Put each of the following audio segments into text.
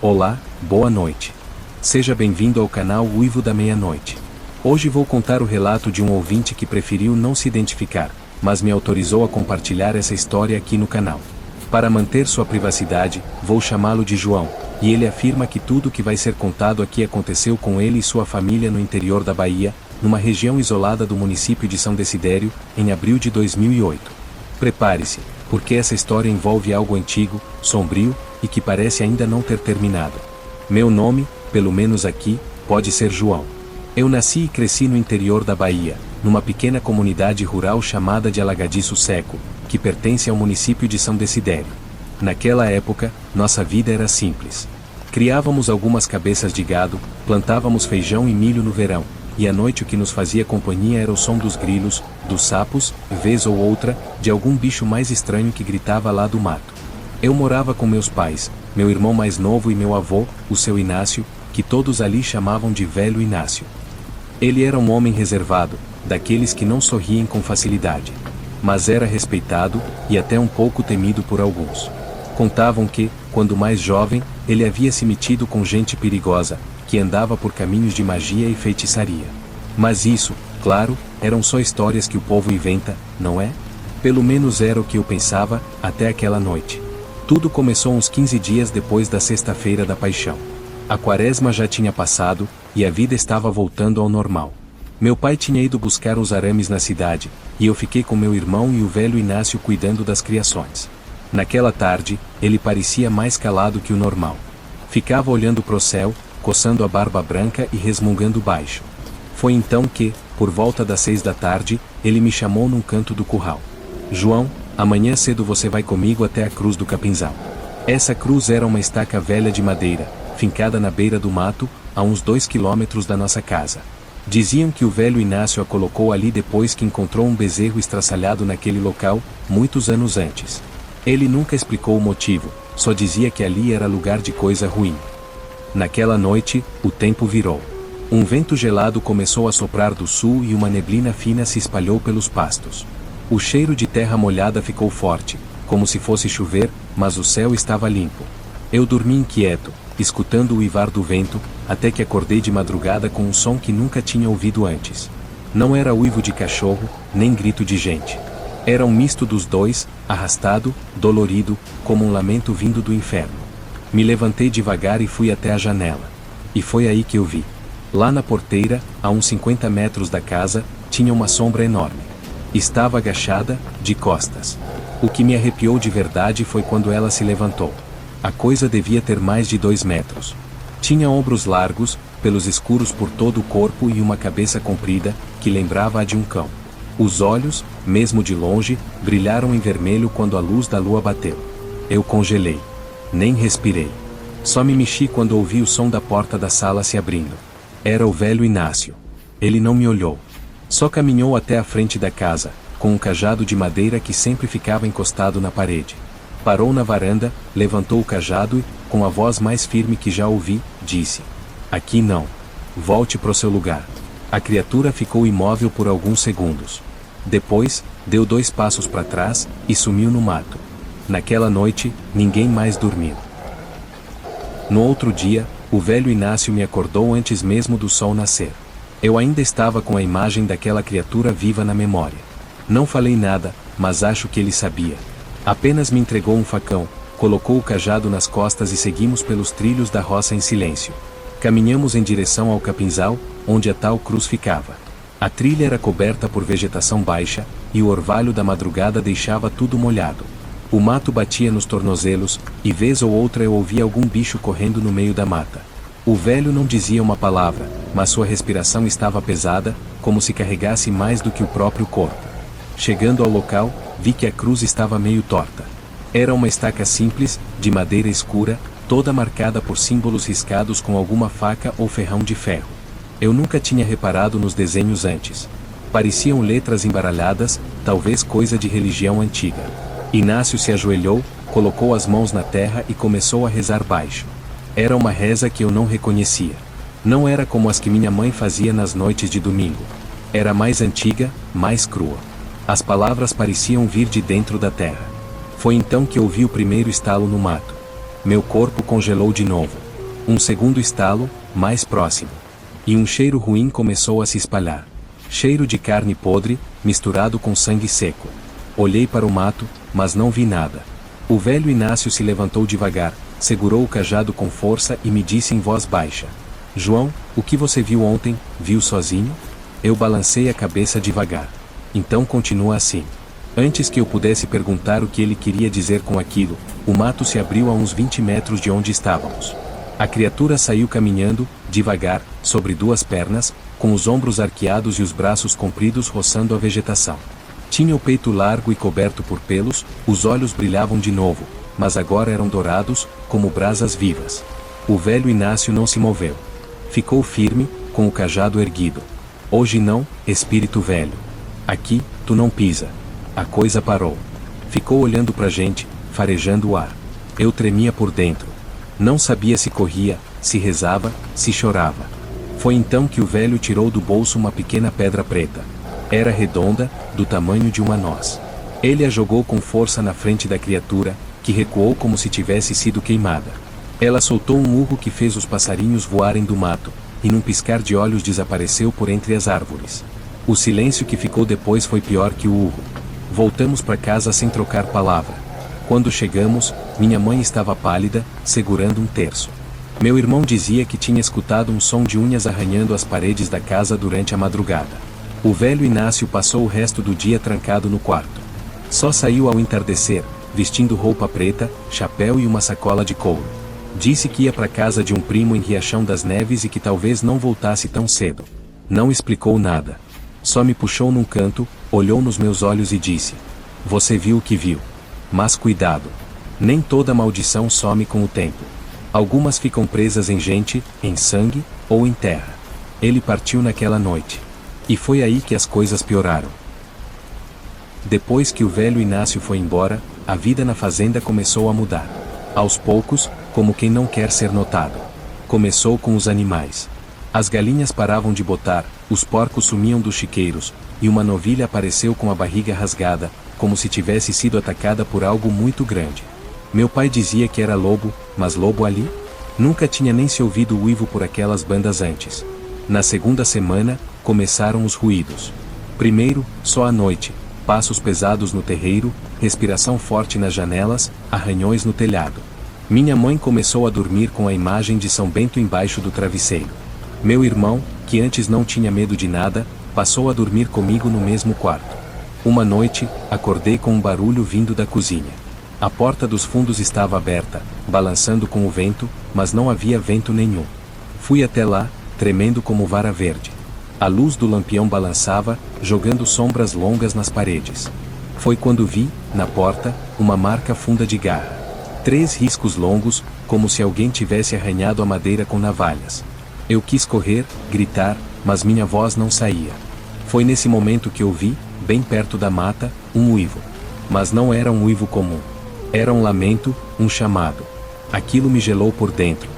Olá, boa noite. Seja bem-vindo ao canal Uivo da Meia-Noite. Hoje vou contar o relato de um ouvinte que preferiu não se identificar, mas me autorizou a compartilhar essa história aqui no canal. Para manter sua privacidade, vou chamá-lo de João, e ele afirma que tudo que vai ser contado aqui aconteceu com ele e sua família no interior da Bahia, numa região isolada do município de São Desidério, em abril de 2008. Prepare-se, porque essa história envolve algo antigo, sombrio, e que parece ainda não ter terminado. Meu nome, pelo menos aqui, pode ser João. Eu nasci e cresci no interior da Bahia, numa pequena comunidade rural chamada de Alagadiço Seco, que pertence ao município de São Desidério. Naquela época, nossa vida era simples. Criávamos algumas cabeças de gado, plantávamos feijão e milho no verão, e à noite o que nos fazia companhia era o som dos grilos, dos sapos, vez ou outra, de algum bicho mais estranho que gritava lá do mato. Eu morava com meus pais, meu irmão mais novo e meu avô, o seu Inácio, que todos ali chamavam de Velho Inácio. Ele era um homem reservado, daqueles que não sorriem com facilidade. Mas era respeitado, e até um pouco temido por alguns. Contavam que, quando mais jovem, ele havia se metido com gente perigosa, que andava por caminhos de magia e feitiçaria. Mas isso, claro, eram só histórias que o povo inventa, não é? Pelo menos era o que eu pensava, até aquela noite. Tudo começou uns 15 dias depois da Sexta-feira da Paixão. A quaresma já tinha passado, e a vida estava voltando ao normal. Meu pai tinha ido buscar os arames na cidade, e eu fiquei com meu irmão e o Velho Inácio cuidando das criações. Naquela tarde, ele parecia mais calado que o normal. Ficava olhando pro céu, coçando a barba branca e resmungando baixo. Foi então que, por volta das 6 da tarde, ele me chamou num canto do curral. João, amanhã cedo você vai comigo até a cruz do Capinzal. Essa cruz era uma estaca velha de madeira, fincada na beira do mato, a uns 2 quilômetros da nossa casa. Diziam que o Velho Inácio a colocou ali depois que encontrou um bezerro estraçalhado naquele local, muitos anos antes. Ele nunca explicou o motivo, só dizia que ali era lugar de coisa ruim. Naquela noite, o tempo virou. Um vento gelado começou a soprar do sul e uma neblina fina se espalhou pelos pastos. O cheiro de terra molhada ficou forte, como se fosse chover, mas o céu estava limpo. Eu dormi inquieto, escutando o uivar do vento, até que acordei de madrugada com um som que nunca tinha ouvido antes. Não era uivo de cachorro, nem grito de gente. Era um misto dos dois, arrastado, dolorido, como um lamento vindo do inferno. Me levantei devagar e fui até a janela. E foi aí que eu vi. Lá na porteira, a uns 50 metros da casa, tinha uma sombra enorme. Estava agachada, de costas. O que me arrepiou de verdade foi quando ela se levantou. A coisa devia ter mais de 2 metros. Tinha ombros largos, pelos escuros por todo o corpo e uma cabeça comprida, que lembrava a de um cão. Os olhos, mesmo de longe, brilharam em vermelho quando a luz da lua bateu. Eu congelei. Nem respirei. Só me mexi quando ouvi o som da porta da sala se abrindo. Era o Velho Inácio. Ele não me olhou. Só caminhou até a frente da casa, com um cajado de madeira que sempre ficava encostado na parede. Parou na varanda, levantou o cajado e, com a voz mais firme que já ouvi, disse: "Aqui não. Volte pro seu lugar." A criatura ficou imóvel por alguns segundos. Depois, deu 2 passos para trás, e sumiu no mato. Naquela noite, ninguém mais dormiu. No outro dia, o Velho Inácio me acordou antes mesmo do sol nascer. Eu ainda estava com a imagem daquela criatura viva na memória. Não falei nada, mas acho que ele sabia. Apenas me entregou um facão, colocou o cajado nas costas e seguimos pelos trilhos da roça em silêncio. Caminhamos em direção ao Capinzal, onde a tal cruz ficava. A trilha era coberta por vegetação baixa, e o orvalho da madrugada deixava tudo molhado. O mato batia nos tornozelos, e vez ou outra eu ouvia algum bicho correndo no meio da mata. O velho não dizia uma palavra, mas sua respiração estava pesada, como se carregasse mais do que o próprio corpo. Chegando ao local, vi que a cruz estava meio torta. Era uma estaca simples, de madeira escura, toda marcada por símbolos riscados com alguma faca ou ferrão de ferro. Eu nunca tinha reparado nos desenhos antes. Pareciam letras embaralhadas, talvez coisa de religião antiga. Inácio se ajoelhou, colocou as mãos na terra e começou a rezar baixo. Era uma reza que eu não reconhecia. Não era como as que minha mãe fazia nas noites de domingo. Era mais antiga, mais crua. As palavras pareciam vir de dentro da terra. Foi então que ouvi o primeiro estalo no mato. Meu corpo congelou de novo. Um segundo estalo, mais próximo. E um cheiro ruim começou a se espalhar. Cheiro de carne podre, misturado com sangue seco. Olhei para o mato, mas não vi nada. O velho Inácio se levantou devagar, segurou o cajado com força e me disse em voz baixa: João, o que você viu ontem, viu sozinho? Eu balancei a cabeça devagar. Então continua assim. Antes que eu pudesse perguntar o que ele queria dizer com aquilo, o mato se abriu a uns 20 metros de onde estávamos. A criatura saiu caminhando, devagar, sobre duas pernas, com os ombros arqueados e os braços compridos roçando a vegetação. Tinha o peito largo e coberto por pelos, os olhos brilhavam de novo, mas agora eram dourados, como brasas vivas. O velho Inácio não se moveu. Ficou firme, com o cajado erguido. Hoje não, espírito velho. Aqui, tu não pisa. A coisa parou. Ficou olhando pra gente, farejando o ar. Eu tremia por dentro. Não sabia se corria, se rezava, se chorava. Foi então que o velho tirou do bolso uma pequena pedra preta. Era redonda, do tamanho de uma noz. Ele a jogou com força na frente da criatura, que recuou como se tivesse sido queimada. Ela soltou um urro que fez os passarinhos voarem do mato, e num piscar de olhos desapareceu por entre as árvores. O silêncio que ficou depois foi pior que o urro. Voltamos para casa sem trocar palavra. Quando chegamos, minha mãe estava pálida, segurando um terço. Meu irmão dizia que tinha escutado um som de unhas arranhando as paredes da casa durante a madrugada. O velho Inácio passou o resto do dia trancado no quarto. Só saiu ao entardecer, vestindo roupa preta, chapéu e uma sacola de couro. Disse que ia para casa de um primo em Riachão das Neves e que talvez não voltasse tão cedo. Não explicou nada. Só me puxou num canto, olhou nos meus olhos e disse: Você viu o que viu. Mas cuidado. Nem toda maldição some com o tempo. Algumas ficam presas em gente, em sangue, ou em terra. Ele partiu naquela noite. E foi aí que as coisas pioraram. Depois que o velho Inácio foi embora, a vida na fazenda começou a mudar. Aos poucos, como quem não quer ser notado. Começou com os animais. As galinhas paravam de botar, os porcos sumiam dos chiqueiros, e uma novilha apareceu com a barriga rasgada, como se tivesse sido atacada por algo muito grande. Meu pai dizia que era lobo, mas lobo ali? Nunca tinha nem se ouvido o uivo por aquelas bandas antes. Na segunda semana, começaram os ruídos. Primeiro, só à noite, passos pesados no terreiro, respiração forte nas janelas, arranhões no telhado. Minha mãe começou a dormir com a imagem de São Bento embaixo do travesseiro. Meu irmão, que antes não tinha medo de nada, passou a dormir comigo no mesmo quarto. Uma noite, acordei com um barulho vindo da cozinha. A porta dos fundos estava aberta, balançando com o vento, mas não havia vento nenhum. Fui até lá, tremendo como vara verde. A luz do lampião balançava, jogando sombras longas nas paredes. Foi quando vi, na porta, uma marca funda de garra. 3 riscos longos, como se alguém tivesse arranhado a madeira com navalhas. Eu quis correr, gritar, mas minha voz não saía. Foi nesse momento que ouvi, bem perto da mata, um uivo. Mas não era um uivo comum. Era um lamento, um chamado. Aquilo me gelou por dentro.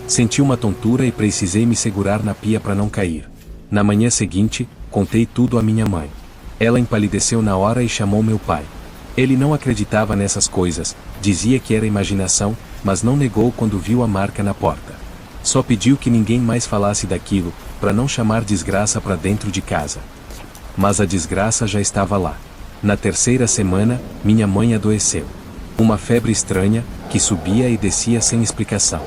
Senti uma tontura e precisei me segurar na pia para não cair. Na manhã seguinte, contei tudo à minha mãe. Ela empalideceu na hora e chamou meu pai. Ele não acreditava nessas coisas, dizia que era imaginação, mas não negou quando viu a marca na porta. Só pediu que ninguém mais falasse daquilo, para não chamar desgraça para dentro de casa. Mas a desgraça já estava lá. Na terceira semana, minha mãe adoeceu. Uma febre estranha, que subia e descia sem explicação.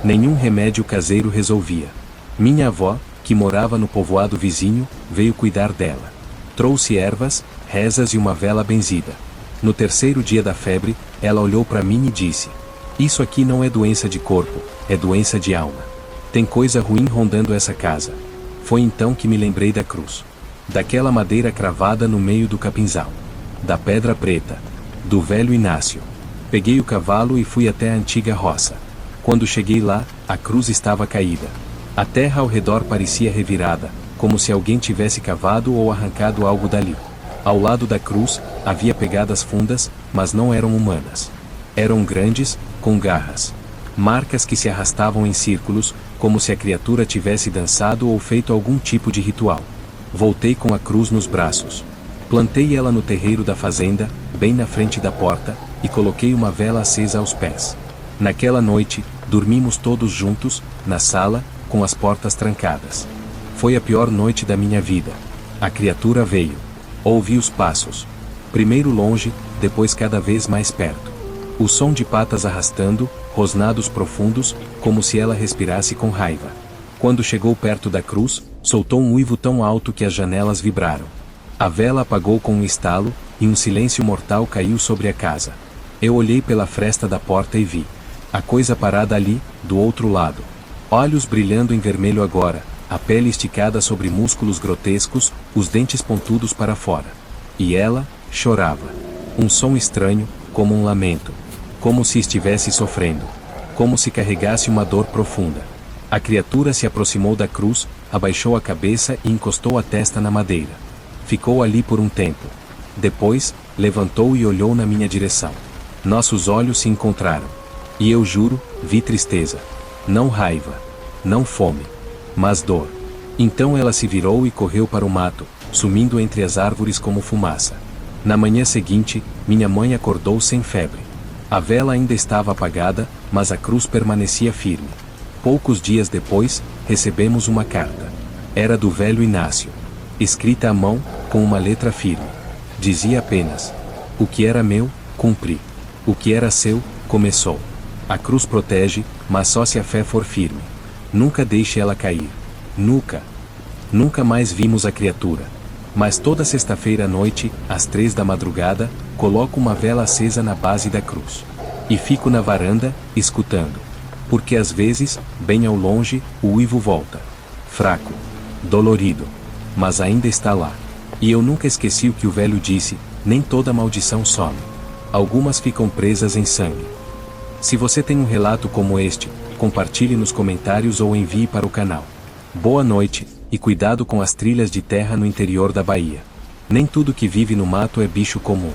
Nenhum remédio caseiro resolvia. Minha avó, que morava no povoado vizinho, veio cuidar dela. Trouxe ervas, rezas e uma vela benzida. No terceiro dia da febre, ela olhou para mim e disse: Isso aqui não é doença de corpo, é doença de alma. Tem coisa ruim rondando essa casa. Foi então que me lembrei da cruz. Daquela madeira cravada no meio do capinzal. Da pedra preta. Do velho Inácio. Peguei o cavalo e fui até a antiga roça. Quando cheguei lá, a cruz estava caída. A terra ao redor parecia revirada, como se alguém tivesse cavado ou arrancado algo dali. Ao lado da cruz, havia pegadas fundas, mas não eram humanas. Eram grandes, com garras. Marcas que se arrastavam em círculos, como se a criatura tivesse dançado ou feito algum tipo de ritual. Voltei com a cruz nos braços. Plantei ela no terreiro da fazenda, bem na frente da porta, e coloquei uma vela acesa aos pés. Naquela noite, Dormimos todos juntos, na sala, com as portas trancadas. Foi a pior noite da minha vida. A criatura veio. Ouvi os passos. Primeiro longe, depois cada vez mais perto. O som de patas arrastando, rosnados profundos, como se ela respirasse com raiva. Quando chegou perto da cruz, soltou um uivo tão alto que as janelas vibraram. A vela apagou com um estalo, e um silêncio mortal caiu sobre a casa. Eu olhei pela fresta da porta e vi a coisa parada ali, do outro lado. Olhos brilhando em vermelho agora, a pele esticada sobre músculos grotescos, os dentes pontudos para fora. E ela chorava. Um som estranho, como um lamento. Como se estivesse sofrendo. Como se carregasse uma dor profunda. A criatura se aproximou da cruz, abaixou a cabeça e encostou a testa na madeira. Ficou ali por um tempo. Depois, levantou e olhou na minha direção. Nossos olhos se encontraram. E eu juro, vi tristeza. Não raiva. Não fome. Mas dor. Então ela se virou e correu para o mato, sumindo entre as árvores como fumaça. Na manhã seguinte, minha mãe acordou sem febre. A vela ainda estava apagada, mas a cruz permanecia firme. Poucos dias depois, recebemos uma carta. Era do velho Inácio. Escrita à mão, com uma letra firme. Dizia apenas: o que era meu, cumpri. O que era seu, começou. A cruz protege, mas só se a fé for firme. Nunca deixe ela cair. Nunca. Nunca mais vimos a criatura. Mas toda sexta-feira à noite, às 3 da madrugada, coloco uma vela acesa na base da cruz. E fico na varanda, escutando. Porque às vezes, bem ao longe, o uivo volta. Fraco. Dolorido. Mas ainda está lá. E eu nunca esqueci o que o velho disse: nem toda maldição some. Algumas ficam presas em sangue. Se você tem um relato como este, compartilhe nos comentários ou envie para o canal. Boa noite, e cuidado com as trilhas de terra no interior da Bahia. Nem tudo que vive no mato é bicho comum.